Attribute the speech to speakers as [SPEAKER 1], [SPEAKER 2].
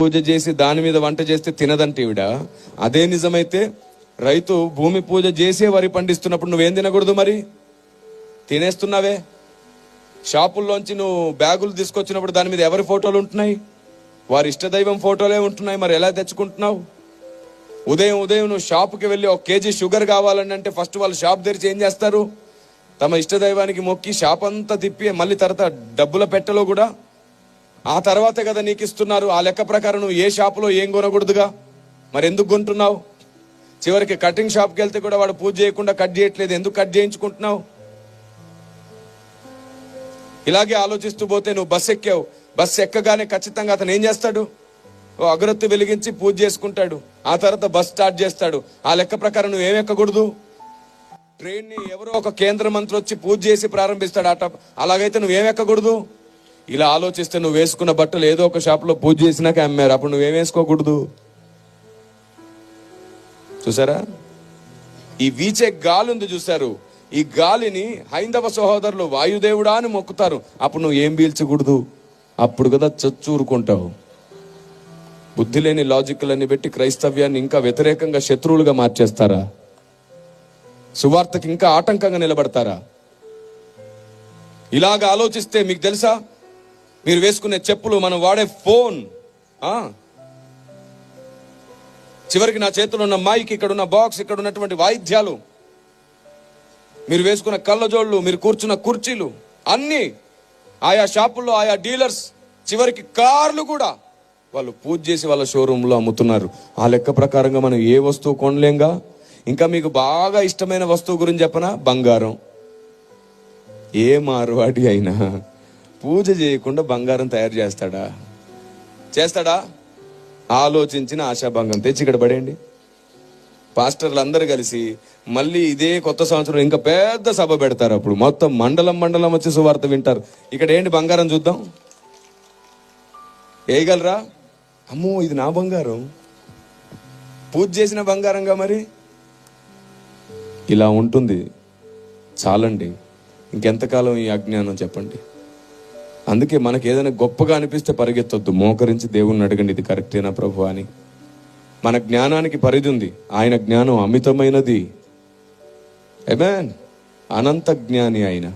[SPEAKER 1] పూజ చేసి దాని మీద వంట చేస్తే తినదంటే ఈవిడ. అదే నిజమైతే రైతు భూమి పూజ చేసే వరి పండిస్తున్నప్పుడు నువ్వేం తినకూడదు? మరి తినేస్తున్నావే. షాపుల్లోంచి నువ్వు బ్యాగులు తీసుకొచ్చినప్పుడు దాని మీద ఎవరి ఫోటోలు ఉంటున్నాయి? వారి ఇష్టదైవం ఫోటోలే ఉంటున్నాయి. మరి ఎలా తెచ్చుకుంటున్నావు? ఉదయం నువ్వు షాపుకి వెళ్ళి 1 కేజీ షుగర్ కావాలని అంటే ఫస్ట్ వాళ్ళు షాప్ తెరిచి ఏం చేస్తారు? తమ ఇష్టదైవానికి మొక్కి షాప్ అంతా తిప్పి మళ్ళీ తర్వాత డబ్బుల పెట్టెలో కూడా ఆ తర్వాతే కదా నీకు ఇస్తున్నారు. ఆ లెక్క ప్రకారం నువ్వు ఏ షాపులో ఏం కొనకూడదుగా. మరి ఎందుకు కొంటున్నావు? చివరికి కటింగ్ షాప్కి వెళ్తే కూడా వాడు పూజ చేయకుండా కట్ చేయట్లేదు. ఎందుకు కట్ చేయించుకుంటున్నావు? ఇలాగే ఆలోచిస్తూ పోతే నువ్వు బస్సు ఎక్కావు. బస్సు ఎక్కగానే ఖచ్చితంగా అతను ఏం చేస్తాడు? ఓ అగరొత్తి వెలిగించి పూజ చేసుకుంటాడు. ఆ తర్వాత బస్ స్టార్ట్ చేస్తాడు. ఆ లెక్క ప్రకారం నువ్వు ఏం ఎక్కకూడదు? ట్రైన్ని ఎవరో ఒక కేంద్ర మంత్రి వచ్చి పూజ చేసి ప్రారంభిస్తాడు ఆట. అలాగైతే నువ్వేం ఎక్కకూడదు? ఇలా ఆలోచిస్తే నువ్వు వేసుకున్న బట్టలు ఏదో ఒక షాపులో పూజ చేసినాక అమ్మారు. అప్పుడు నువ్వేం వేసుకోకూడదు? చూసారా? ఈ వీచే గాలి ఉంది చూసారు. ఈ గాలిని హైందవ సహోదరులు వాయుదేవుడా అని మొక్కుతారు. అప్పుడు నువ్వు ఏం పీల్చకూడదు? అప్పుడు కదా చచ్చూరుకుంటావు. బుద్ధి లేని లాజిక్లన్నీ పెట్టి క్రైస్తవ్యాన్ని ఇంకా వ్యతిరేకంగా శత్రువులుగా మార్చేస్తారా? సువార్తకి ఇంకా ఆటంకంగా నిలబడతారా? ఇలాగ ఆలోచిస్తే మీకు తెలుసా, మీరు వేసుకునే చెప్పులు, మనం వాడే ఫోన్, చివరికి నా చేతిలో ఉన్న మైక్, ఇక్కడ ఉన్న బాక్స్, ఇక్కడ ఉన్నటువంటి వాయిద్యాలు, మీరు వేసుకున్న కళ్ళజోళ్ళు, మీరు కూర్చున్న కుర్చీలు, అన్నీ ఆయా షాపుల్లో ఆయా డీలర్స్, చివరికి కార్లు కూడా వాళ్ళు పూజ చేసి వాళ్ళ షోరూంలో అమ్ముతున్నారు. ఆ లెక్క ప్రకారంగా మనం ఏ వస్తువు కొనలేంగా. ఇంకా మీకు బాగా ఇష్టమైన వస్తువు గురించి చెప్పనా? బంగారం. ఏ మార్వాడి అయినా పూజ చేయకుండా బంగారం తయారు చేస్తాడా? ఆలోచించిన ఆశాభంగం తెచ్చి ఇక్కడ పడేయండి. పాస్టర్లు అందరు కలిసి మళ్ళీ ఇదే కొత్త సంవత్సరం ఇంకా పెద్ద సభ పెడతారు. అప్పుడు మొత్తం మండలం వచ్చి సువార్త వింటారు. ఇక్కడ ఏంటి? బంగారం చూద్దాం. వేయగలరా? అమ్మో, ఇది నా బంగారం, పూజ చేసిన బంగారంగా. మరి ఇలా ఉంటుంది. చాలండి, ఇంకెంతకాలం ఈ అజ్ఞానం చెప్పండి. అందుకే మనకి ఏదైనా గొప్పగా అనిపిస్తే పరిగెత్తొద్దు. మోకరించి దేవుణ్ణి అడగండి, ఇది కరెక్టేనా ప్రభు అని. మన జ్ఞానానికి పరిధి ఉంది. ఆయన జ్ఞానం అమితమైనది. ఆమేన్. అనంత జ్ఞాని ఆయన.